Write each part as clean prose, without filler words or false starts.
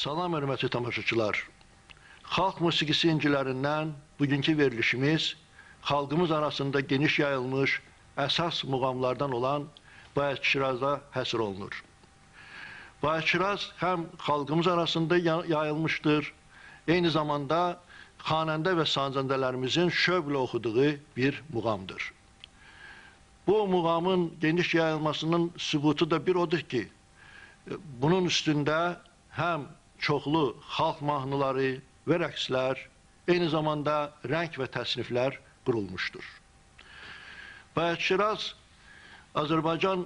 Salam hörmətli tamaşaçılar. Xalq musiqisi incilərindən bugünkü verilişimiz xalqımız arasında geniş yayılmış əsas muğamlardan olan Bayat Şiraza həsr olunur. Bayat Şiraz həm xalqımız arasında yayılmışdır, eyni zamanda xanəndə və sancəndələrimizin şövqlə oxuduğu bir muğamdır. Bu muğamın geniş yayılmasının sübutu da bir odur ki, bunun üstündə həm çoxlu xalq mahnıları və rəqslər, eyni zamanda rəng və təsniflər qurulmuşdur. Bayat Şiraz, Azərbaycan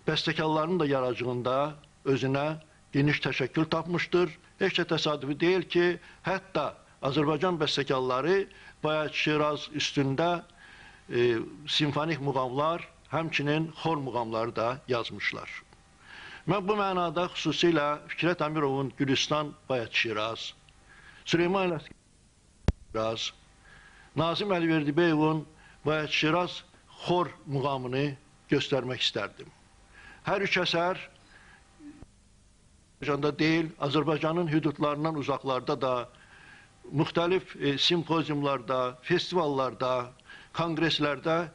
bəstəkarlarının da yaradıcılığında özünə geniş təşəkkül tapmışdır. Heç də təsadüfi deyil ki, hətta Azərbaycan bəstəkarları Bayat Şiraz üstündə simfonik muğamlar, həmçinin xor muğamları da yazmışlar. Mən bu mənada xüsusilə Fikrət Əmirovun Gülüstan Bayat Şiraz, Süleyman Şiraz, Nazim Əliverdibeyevin Bayat Şiraz xor muğamını göstərmək istərdim. Hər üç əsər Azərbaycanda deyil, Azərbaycanın hüdudlarından uzaqlarda da, müxtəlif simpoziumlarda, festivallarda, kongreslərdə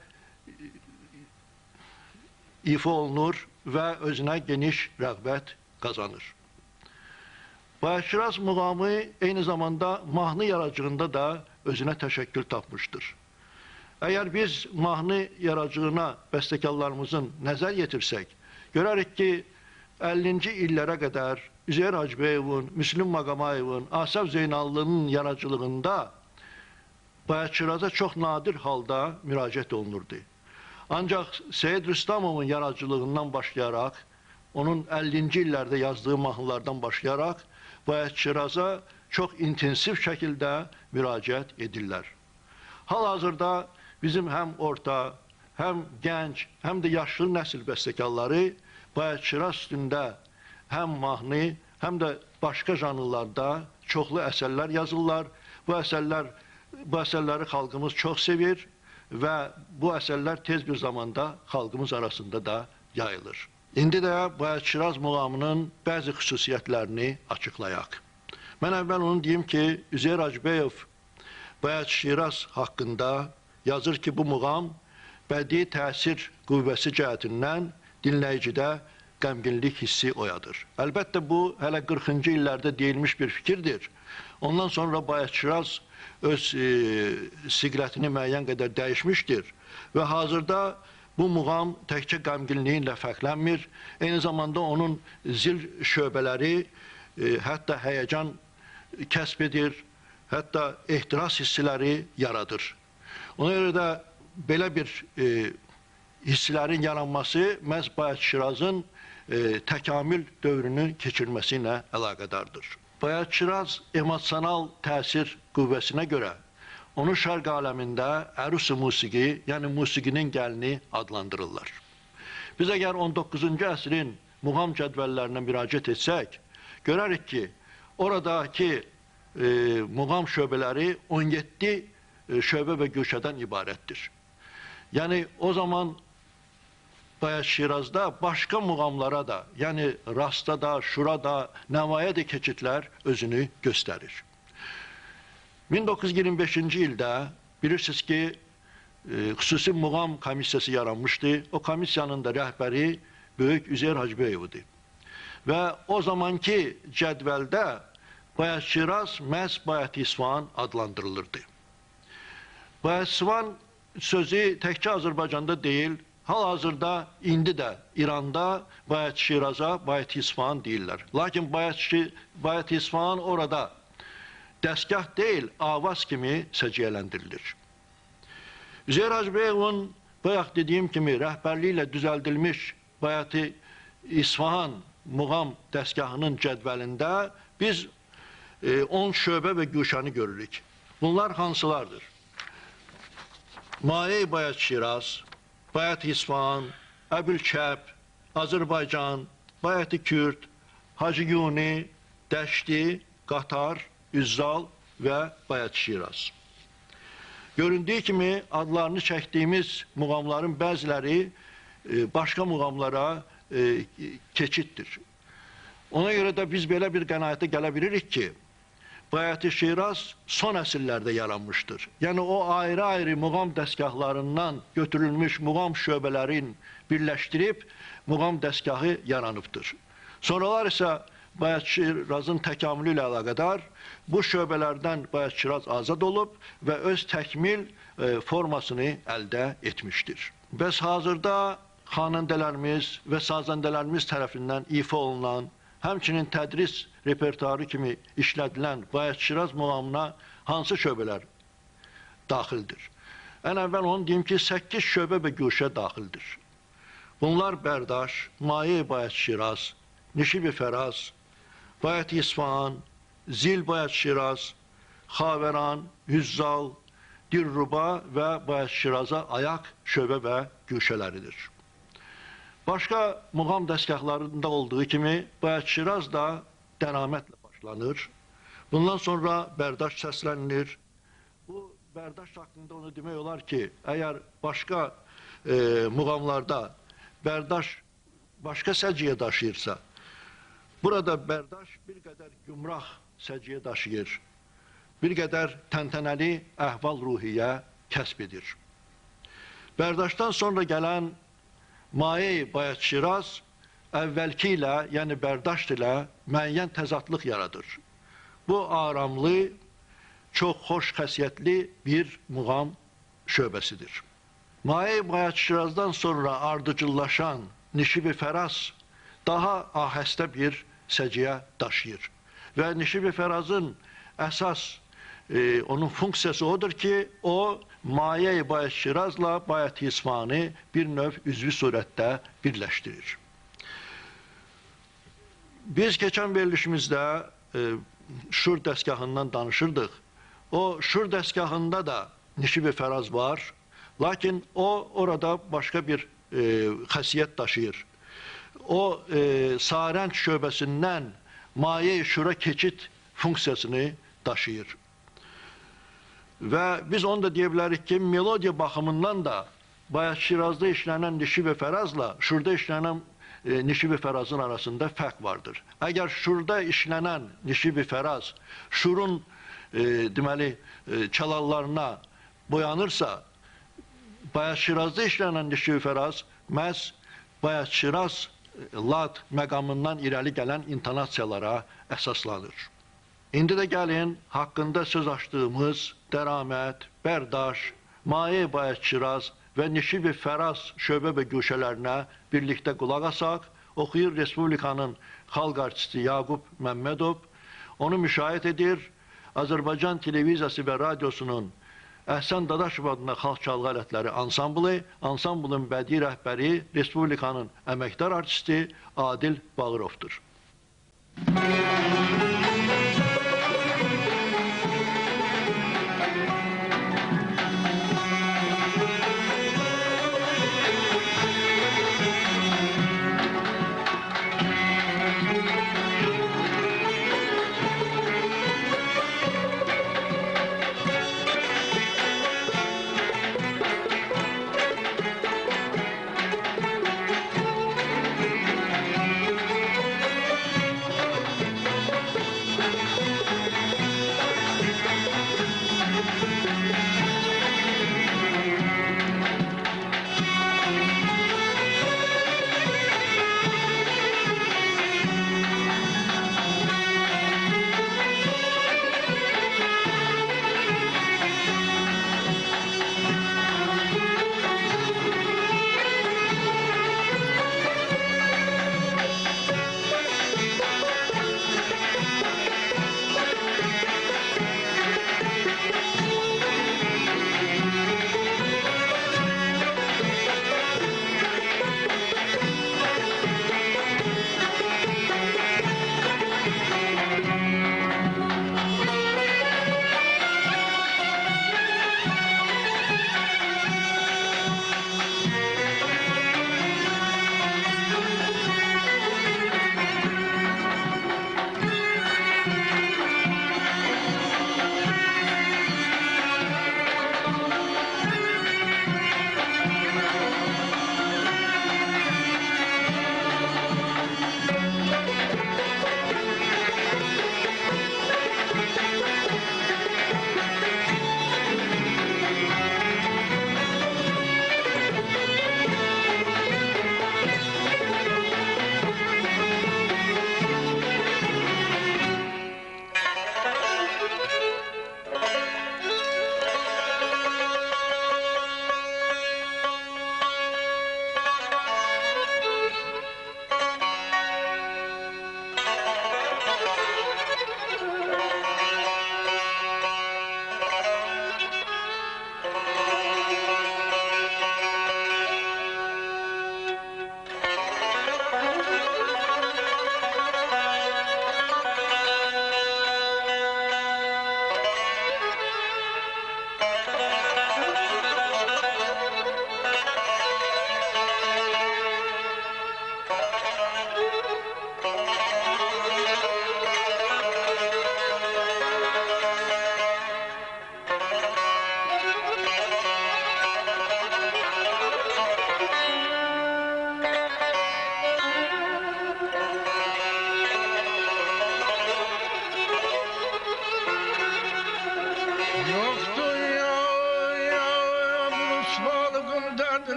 ifa olunur və özünə geniş rəğbət qazanır. Bayat Şiraz muğamı eyni zamanda mahnı yaradıcılığında da özünə təşəkkül tapmışdır. Əgər biz mahnı yaradıcılığına bəstəkarlarımızın nəzər yetirsək, görərik ki, 50-ci illərə qədər Üzeyir Hacıyevin, Müslüm Maqamayevin, Asaf Zeynallının yaradıcılığında Bayat Şiraza çox nadir halda müraciət olunurdu. Ancaq Seyid Rüstamovun yaradıcılığından başlayaraq, onun 50-ci illərdə yazdığı mahnılardan başlayaraq, Bayat Şiraza çox intensiv şəkildə müraciət edirlər. Hal-hazırda bizim həm orta, həm gənc, həm də yaşlı nəsil bəstəkarları Bayat Şiraz üstündə həm mahnı, həm də başqa janrlarda çoxlu əsərlər yazırlar. Bu əsərləri xalqımız çox sevir və bu əsərlər tez bir zamanda xalqımız arasında da yayılır. İndi də Bayat Şiraz muğamının bəzi xüsusiyyətlərini açıqlayaq. Mən əvvəl onu deyim ki, Üzeyir Hacıyev Bayat Şiraz haqqında yazır ki, bu muğam bədii təsir qüvvəsi cəhətindən dinləyicidə qəmginlik hissi oyadır. Əlbəttə, bu hələ 40-cı illərdə deyilmiş bir fikirdir. Ondan sonra Bayat Şiraz öz siqrətini müəyyən qədər dəyişmişdir və hazırda bu muğam təkcə qəmginliyi ilə fərqlənmir. Eyni zamanda onun zil şöbələri hətta həyəcan kəsb edir, hətta ehtiras hissləri yaradır. Ona görə də belə bir hisslərin yaranması məhz Bayat Şirazın təkamül dövrünün keçirməsi ilə əlaqədardır. Bayat Şiraz emosional təsir qüvvəsinə görə onu şərq aləmində ərus-i musiqi, yəni musiqinin gəlini adlandırırlar. Biz əgər 19-cu əsrin muğam cədvəllərinə müraciət etsək, görərik ki, oradakı muğam şöbələri 17 şöbə və güşədən ibarətdir. Yəni, o zaman Bayat Şirazda başqa muğamlara da, yəni rasta da, şura da, nəvaya da keçidlər özünü göstərir. 1925-ci ildə bilirsiniz ki, xüsusi muğam komissiyası yaranmışdı. O komissiyanın da rəhbəri Böyük Üzeyir Hacıyevdir. Və o zamanki cədvəldə Bayat Şiraz məhz Bayat İsfahan adlandırılırdı. Bayat İsfahan sözü təkcə Azərbaycanda deyil, hal-hazırda indi də İranda Bayat Şiraza Bayat İsfahan deyirlər. Lakin Bayat İsfahan orada dəstgah deyil, avaz kimi səciyyələndirilir. Üzeyir Hacıyevin bayaq dediyim kimi rəhbərliyi ilə düzəldilmiş Bayat İsfahan muğam dəstgahının cədvəlində biz 10 şöbə və güşəni görürük. Bunlar hansılardır? Maye Bayat Şiraz, Bayat İsfahan, Əbülkəb, Azərbaycan, Bayat-ı Kürd, Hacı Yuni, Dəşti, Qatar, Üzzal və Bayat Şiraz. Göründüyü kimi adlarını çəkdiyimiz muğamların bəziləri başqa muğamlara keçiddir. Ona görə də biz belə bir qənaətə gələ bilirik ki, Bayat-ı Şiraz son əsrlərdə yaranmışdır. Yəni o ayrı-ayrı muğam dəstgahlarından götürülmüş muğam şöbələrin birləşdirib muğam dəstgahı yaranıbdır. Sonralar isə Bayat-ı Şirazın təkamülü ilə əlaqədar bu şöbələrdən Bayat-ı Şiraz azad olub və öz təkmil formasını əldə etmişdir. Bəs hazırda xanəndələrimiz və sazəndələrimiz tərəfindən ifa olunan, həmçinin tədris repertuarı kimi işlədilən Bayat-ı Şiraz muğamına hansı şöbələr daxildir? Ən əvvəl onu deyim ki, 8 şöbə və güşə daxildir. Bunlar Bərdaş, Maye Bayat-ı Şiraz, Nişib-i Fəraz, Bayat-ı İsfahan, Zil Bayat-ı Şiraz, Xavəran, Hüzzal, Dilruba və Bayat-ı Şiraza ayaq şöbə və güşələridir. Başqa muğam dəstgahlarında olduğu kimi Bayat-ı Şiraz da dənamətlə başlanır. Bundan sonra Bərdaş səslənilir. Bu Bərdaş haqqında onu demək olar ki, əgər başqa muğamlarda Bərdaş başqa səciyyə daşıyırsa, burada Bərdaş bir qədər gümrah səciyyə daşıyır, bir qədər təntənəli əhval-ruhiyyə kəsb edir. Bərdaşdan sonra gələn Maye Bayat-ı Şiraz əvvəlki ilə, yəni Bərdaşt ilə müəyyən təzadlıq yaradır. Bu aramlı, çox xoş xəsiyyətli bir muğam şöbəsidir. Maye Bayat-ı Şirazdan sonra ardıcıllaşan Nişib-i Fəraz daha ahəstə bir səciyyə daşıyır. Və Nişib-i Fərazın əsas onun funksiyası odur ki, o Maye Bayat-ı Şirazla Bayat-ı İsfahanı bir növ üzvü surətdə birləşdirir. Biz keçən verilişimizdə Şur dəstgahından danışırdıq. O Şur dəstgahında da Nişib-i Fəraz var, lakin o orada başqa bir xəsiyyət daşıyır. O Sarənd şöbəsindən Maye-i Şura keçid funksiyasını daşıyır. Və biz onu da deyə bilərik ki, melodiya baxımından da Bayat-ı Şirazda işlənən Nişib-i Fərazla Şurda işlənən Nişib-i Fərazın arasında fərq vardır. Əgər Şurda işlənən Nişib-i Fəraz Şurun deməli çalarlarına boyanırsa, Bayat-ı Şirazda işlənən Nişib-i Fəraz məhz Bayat-ı Şiraz lad məqamından irəli gələn intonasiyalara əsaslanır. İndi də gəlin haqqında söz açdığımız Dəramət, Bərdaş, Maye Bayat-ı Şiraz və Nişib-i Fəraz şöbə və güşələrinə birlikdə qulaq asaq, oxuyur Respublikanın xalq artisti Yaqub Məmmədov, onu müşahidə edir, Azərbaycan televiziyası və radiosunun Əhsən Dadaşov adına xalq çalğı alətləri ansamblı, ansamblın bədii rəhbəri Respublikanın əməkdar artisti Adil Bağırovdur.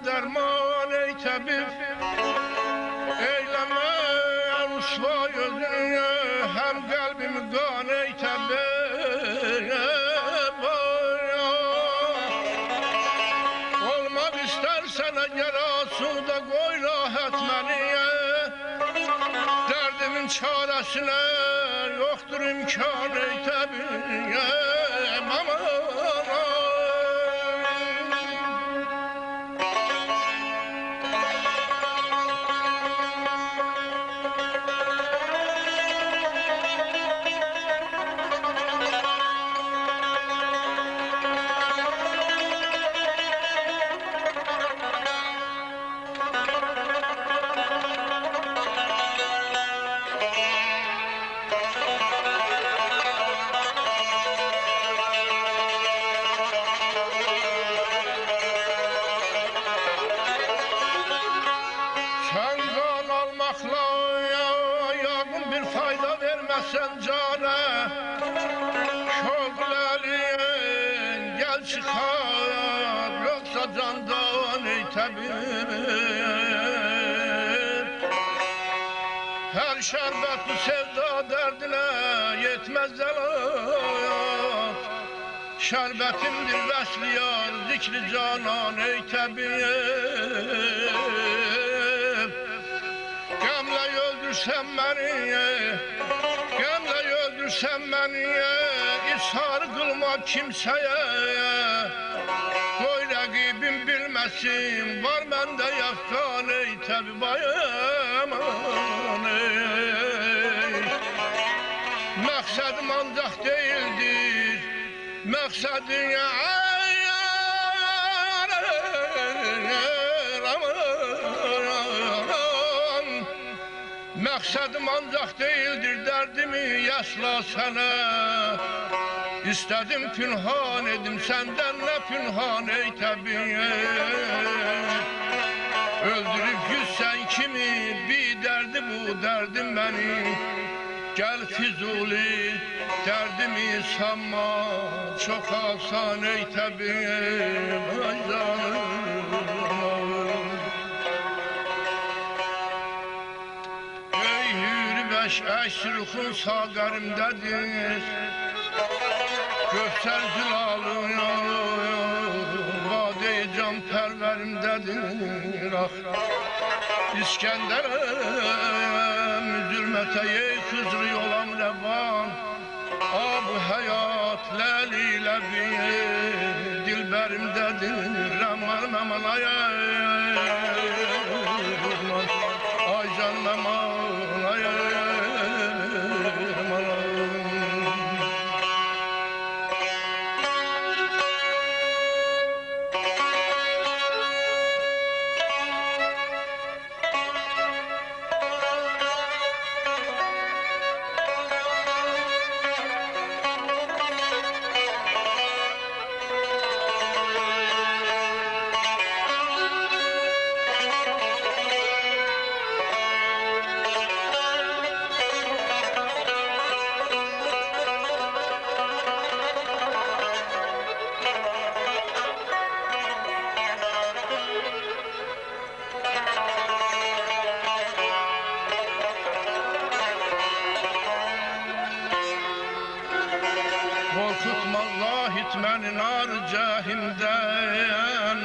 derman ey tabip. Eyleme rusva gözünü, hem kalbimi kan ey tabip. Olmak istersen eğer asuda koy rahat beni. Derdimin çaresine yoktur imkan ey tabip. Aman bir fayda vermezsen cane, şoklelin gel çıkar, yoksa candan ey tabip. Her şerbet bu sevda derdine yetmez zelat. Şerbetimdir vesliyar, zikri canan ey tabip. Gemle öldürsen beni, gemle öldürsen beni, ishar kılma kimseye. Koy rakibim bilmesin, var bende yakkan ey tabip. Aman ey, maksadım ancak değildir, maksadın ya. Maksadım ancak değildir, derdimi yasla sana. İstedim pünhan edim senden, ne pünhan ey tabip. Öldürüp yüzsen kimi, bir derdi bu derdim benim. Gel Fizuli, derdimi sanma, çok asan ey tabip. Ay canım. Eşruhun sağerimdedir, Göksel zülalın vade-i can perverimdedir. Ah İskender'im zülmete ey Hızrı yolam revan. Ab-ı hayat leli lebi dilberimdedir. Aman aman ay ay canım aman ay ay. Korkutma Allah itmeni nar cahimden.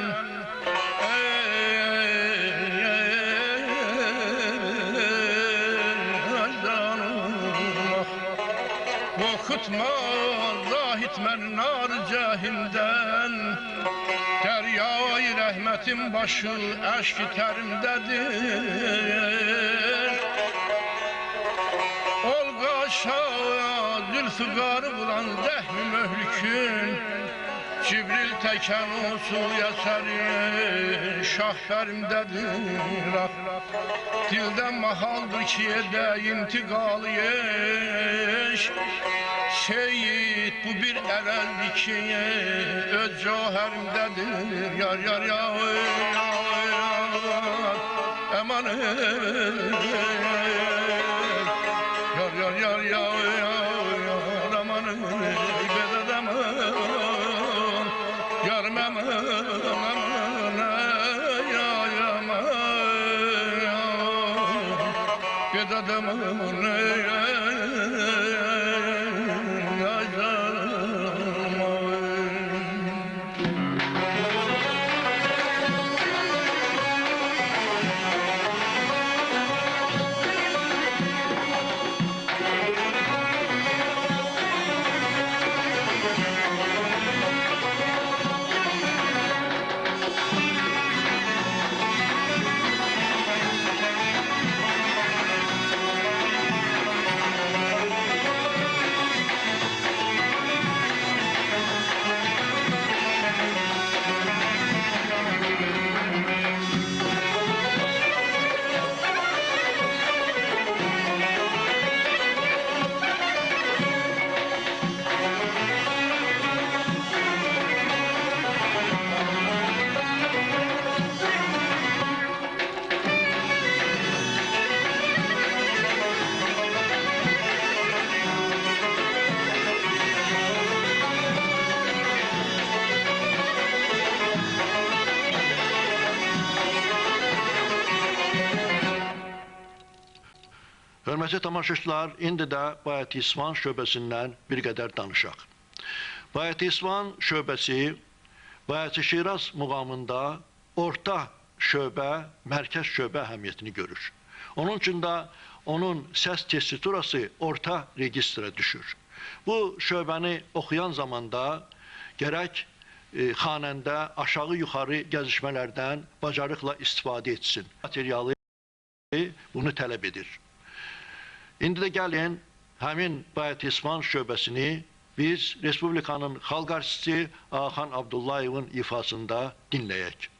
Korkutma Allah itmeni nar cahimden. Deryayı rahmetin başı aşk-ı terimdedir. Olga aşağı zülfügarı bulan zehmi möhlükün, Cibril teken usul yasarı şahferimdedir. Dilden mahaldır ki ede intikal yeş. Seyit bu bir ereldi ki öz cevherimdedir. Yar yar yar aman yar yar yar yar aman ibed aman yar aman aman Hörmətli tamaşaçılar, indi də Bayat İsvan şöbəsindən bir qədər danışaq. Bayat İsvan şöbəsi Bayat Şiraz muğamında orta şöbə, mərkəz şöbə əhəmiyyətini görür. Onun üçün də onun səs tesiturası orta registrə düşür. Bu şöbəni oxuyan zamanda gərək xanəndə aşağı-yuxarı gəzişmələrdən bacarıqla istifadə etsin. Materialı bunu tələb edir. İndi də gəlin, həmin Bayat İsvan şöbəsini biz Respublikanın xalq artisti Ağaxan Abdullayevin ifasında dinləyək.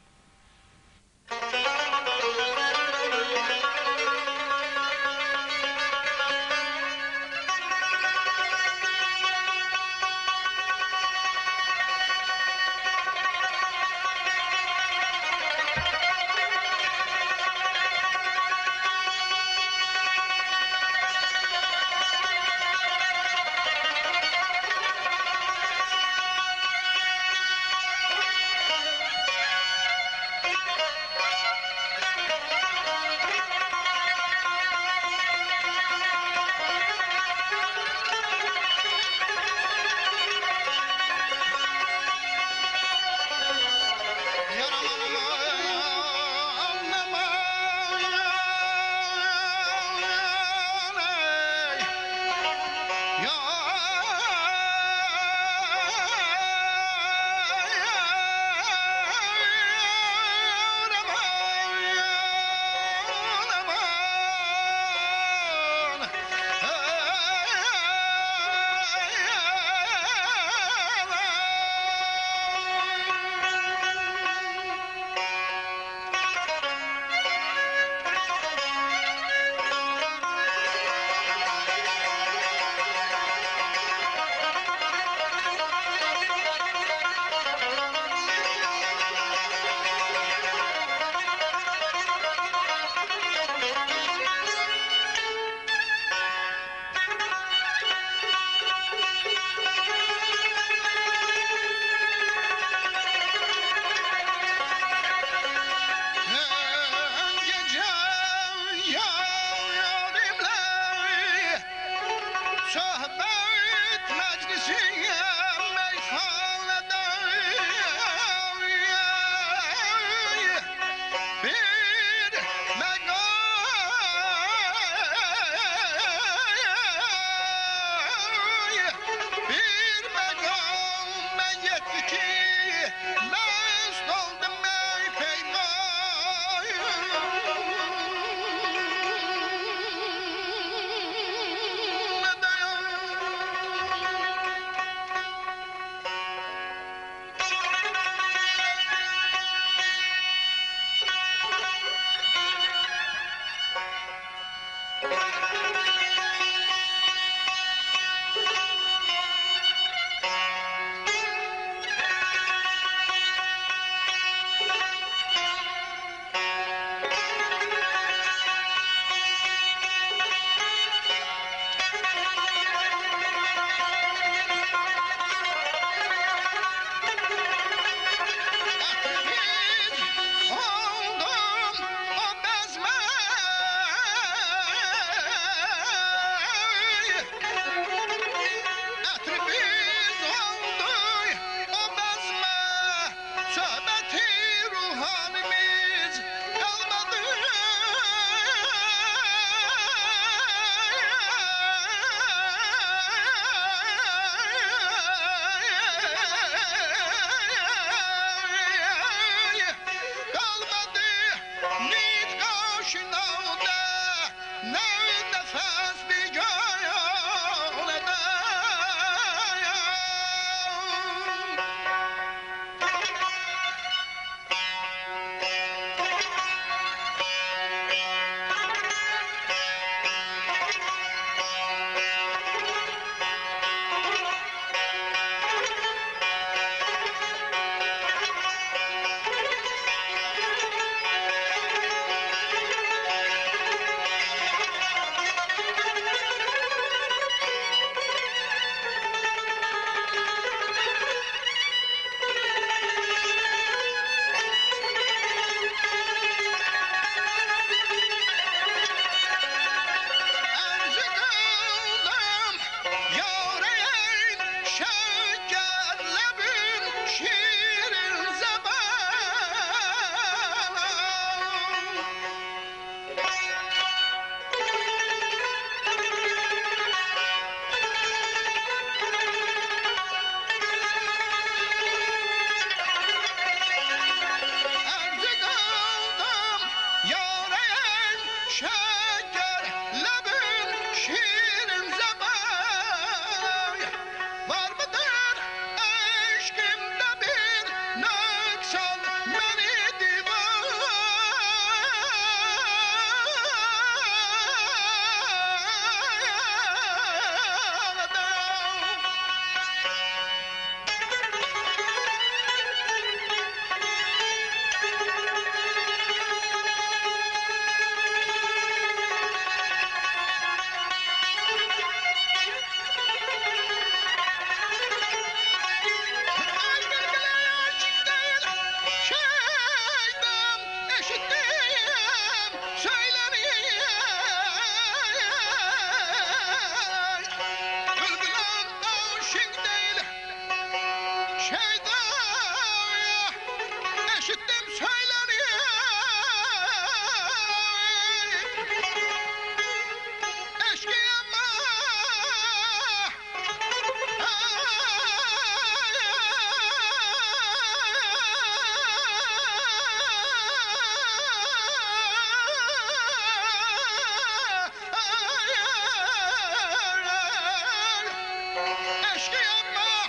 eşki ama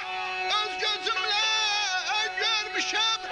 öz gözümle görmüşem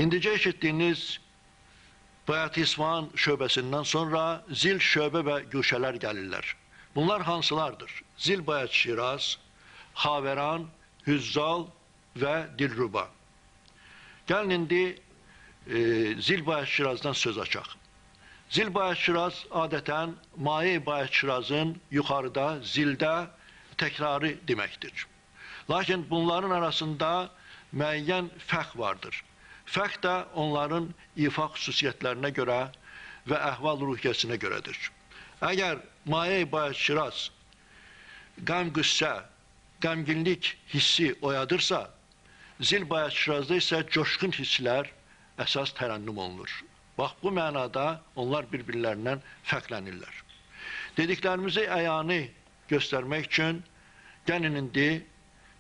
İndice eşittiğiniz Bayat İsfahan şöbəsindən sonra zil şöbə və güşələr gəlirlər. Bunlar hansılardır? Zil Bayat Şiraz, Xavəran, Hüzzal və Dilruba. Gəlin indi Zil Bayat Şirazdan söz açaq. Zil Bayat Şiraz adətən Maye Bayat Şirazın yuxarıda zildə təkrarı deməkdir. Lakin bunların arasında müəyyən fərq vardır. Fərq də onların ifa xüsusiyyətlərinə görə və əhval-ruhiyyəsinə görədir. Əgər Maye Bayat Şiraz qəm-qüssə, qəmginlik hissi oyadırsa, Zil Bayat Şirazda isə coşqun hisslər əsas tərənnüm olunur. Bax, bu mənada onlar bir-birlərindən fərqlənirlər. Dediklərimizi əyani göstərmək üçün gəlin indi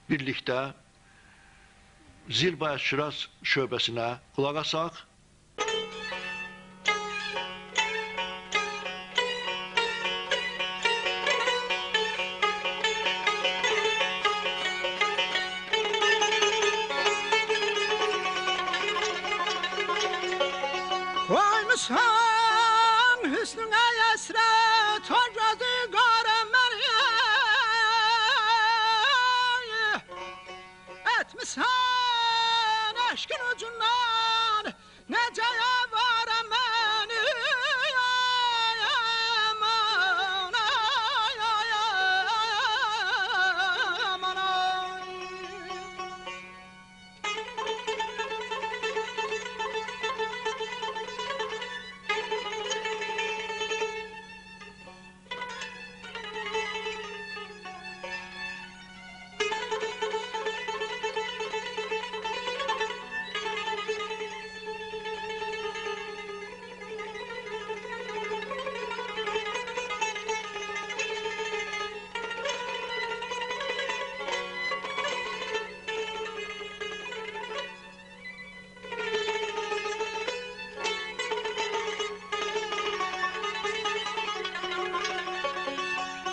birlikdə Zil Bayat Şiraz şöbəsinə qulaq asaq. Koymuşsan hüsnüne esret o gözü göremeni, etmişsen aşkın ucundan neceye varemeni. Aman, ay, ay, aman, ay.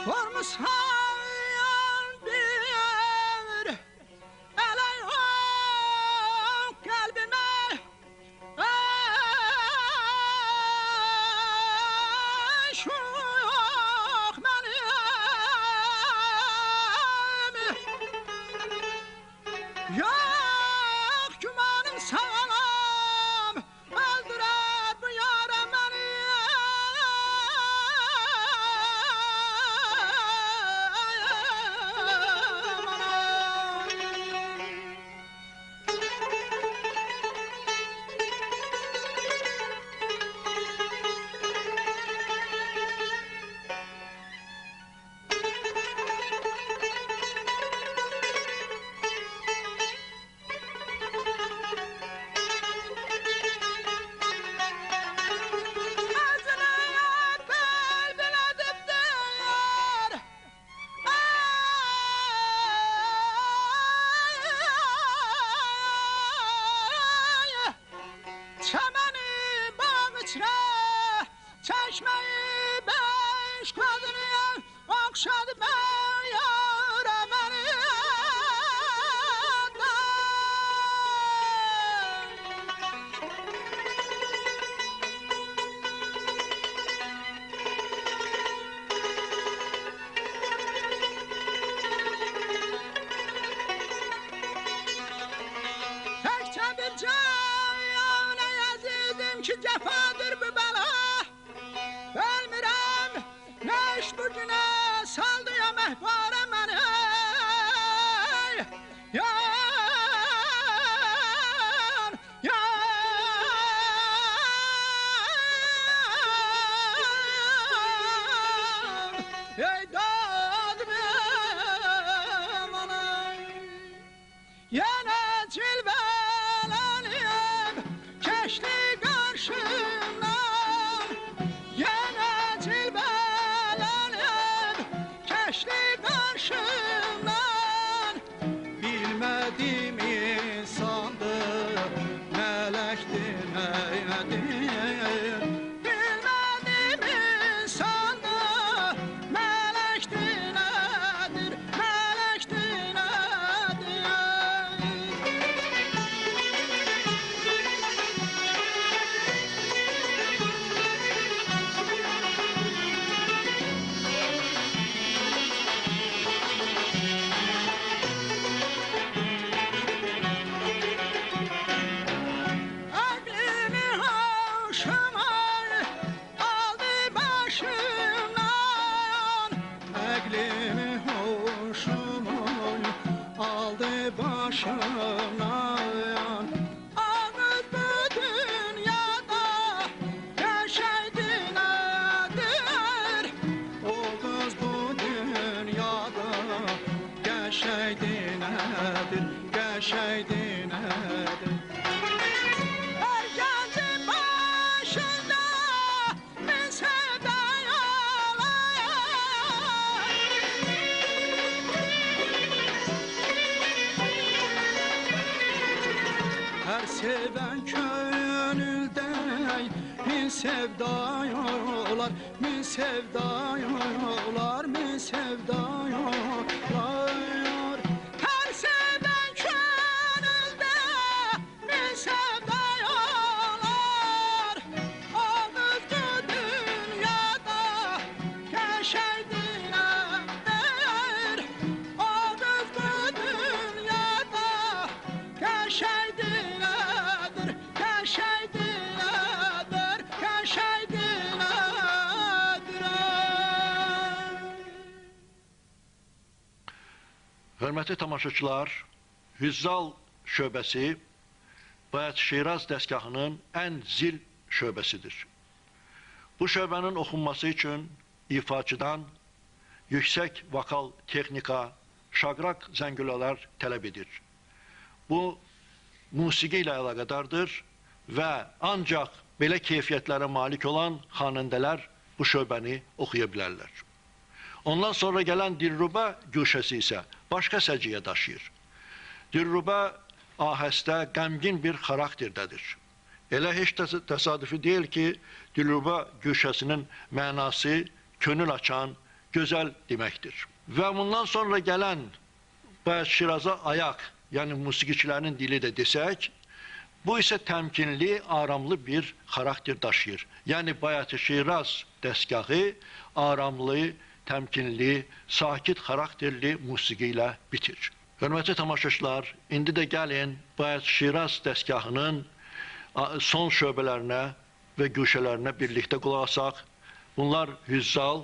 Olmuşsan bir eley o kalbime, şu yok benim, yok gümanım sağlam, öldürer bu yâre beni. Çemeni bağ içine, çeşmeyi beş kadını okşadı ben yâre beni. Tekçe bir cana yazdım ki cefadır bu bela. Bilmirəm ne iş bu güne saldı ya mehpare beni. Yar, yar, ey dadım anam. Yine cilvelenip geçti karşımdan, yine cilvelenip geçti karşımdan. Bilmedim insandı, melekti neydi? Bilmedim insandı, melekti nedir? Melekti nedir? Aklımı hoşuma aldı başımdan, aklımı hoşuma aldı başımdan. Ağız bu dünyada yaşaydı nedir? O kız bu dünyada yaşaydı nedir? Yaşaydı nedir? Her gece başı seven könülde min sevda yolar, min sevda yolar, min sevda yolar. Her seven könülde min sevda yolar. O mülkü dünyada keşeydiler. O mülkü dünyada keşeydiler, keşeydiler, keşeydiler. Hörmətli tamaşaçılar, Hüzzal şöbəsi Bayat Şiraz dəstgahının ən zil şöbəsidir. Bu şöbənin oxunması üçün ifaçıdan yüksək vokal texnika, şaqraq zəngülələr tələb edir. Bu, musiqi ilə əlaqədardır və ancaq belə keyfiyyətlərə malik olan xanəndələr bu şöbəni oxuya bilərlər. Ondan sonra gələn Dilruba güşəsi isə başqa səciyyə daşıyır. Dilruba ahəstə, qəmgin bir xarakterdədir. Elə heç təsadüfi deyil ki, Dilruba güşəsinin mənası könül açan, gözəl deməkdir. Və bundan sonra gələn Bayat Şiraza ayaq, yəni musiqiçilərin dili də desək, bu isə təmkinli, aramlı bir xarakter daşıyır. Yəni Bayat Şiraz dəstgahı aramlı, təmkinli, sakit xarakterli musiqi ilə bitir. Hörmətli tamaşaçılar, indi də gəlin Bayat Şiraz dəstgahının son şöbələrinə və güşələrinə birlikdə qulaq asaq. Bunlar Hüzzal,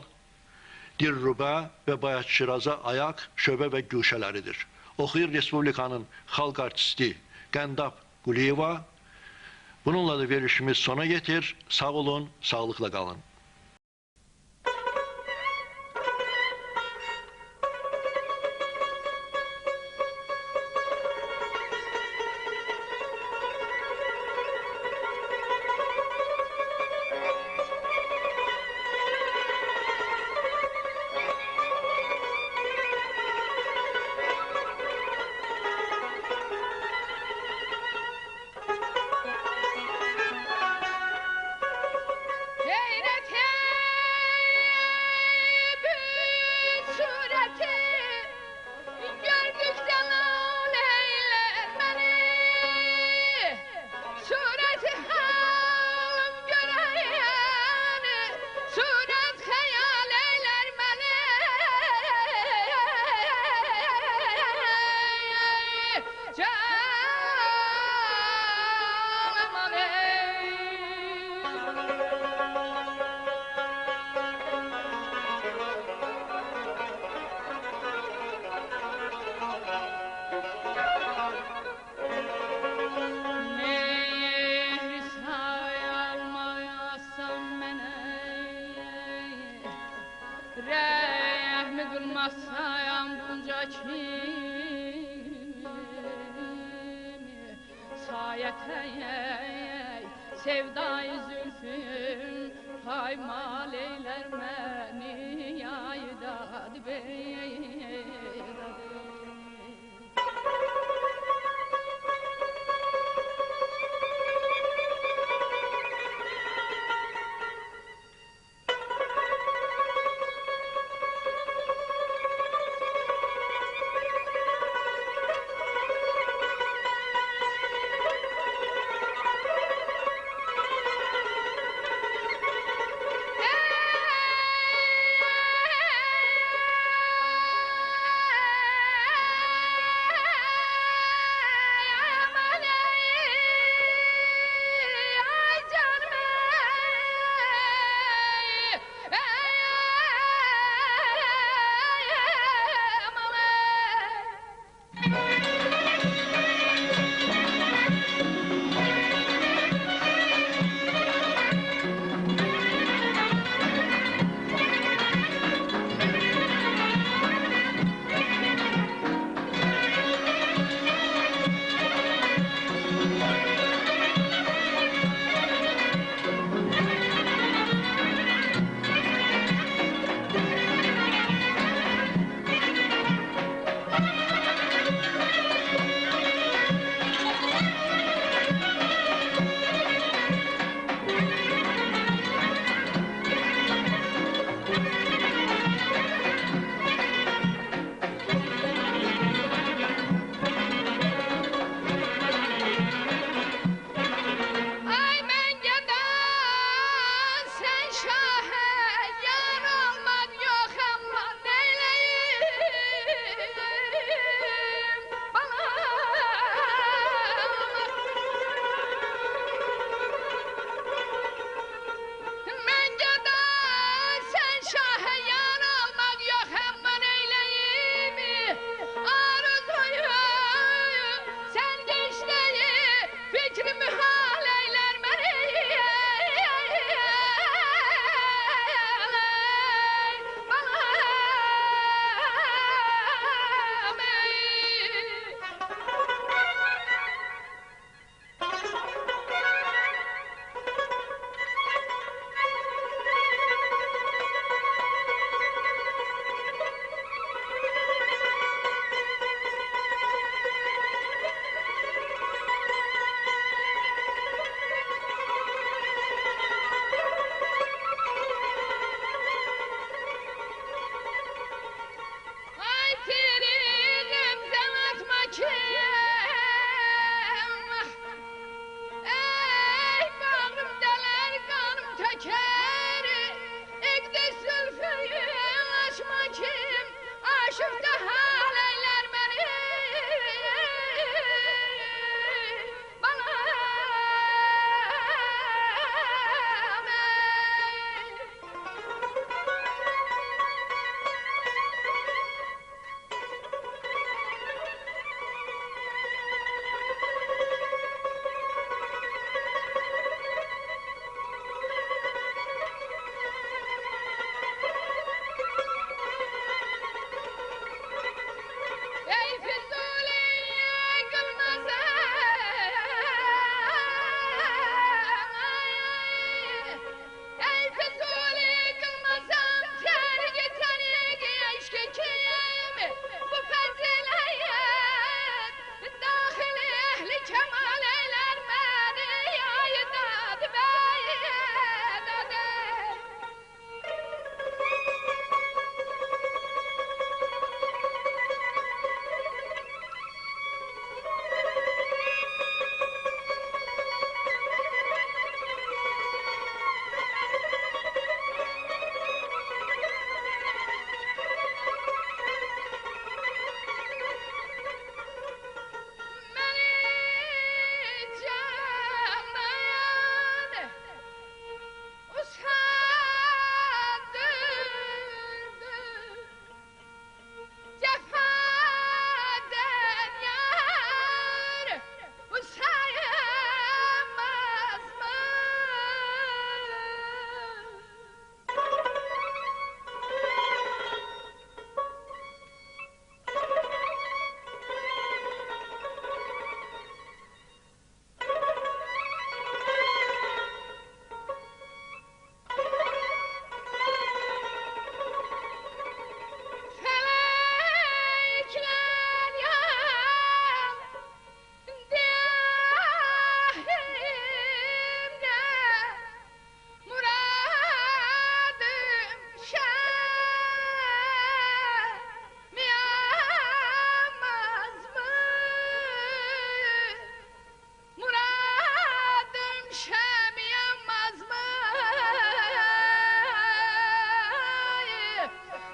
Dilruba və Bayat Şiraza ayaq, şöbə və güşələridir. Oxuyur Respublikanın xalq artisti Qəndab Quliyeva. Bununla da verilişimiz sona yetir. Sağ olun, sağlıqla qalın. Masayam bunca kim sayet sevdayı zülfün paymal eyler məni yaydad bey.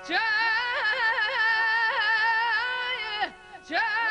Cay, cay.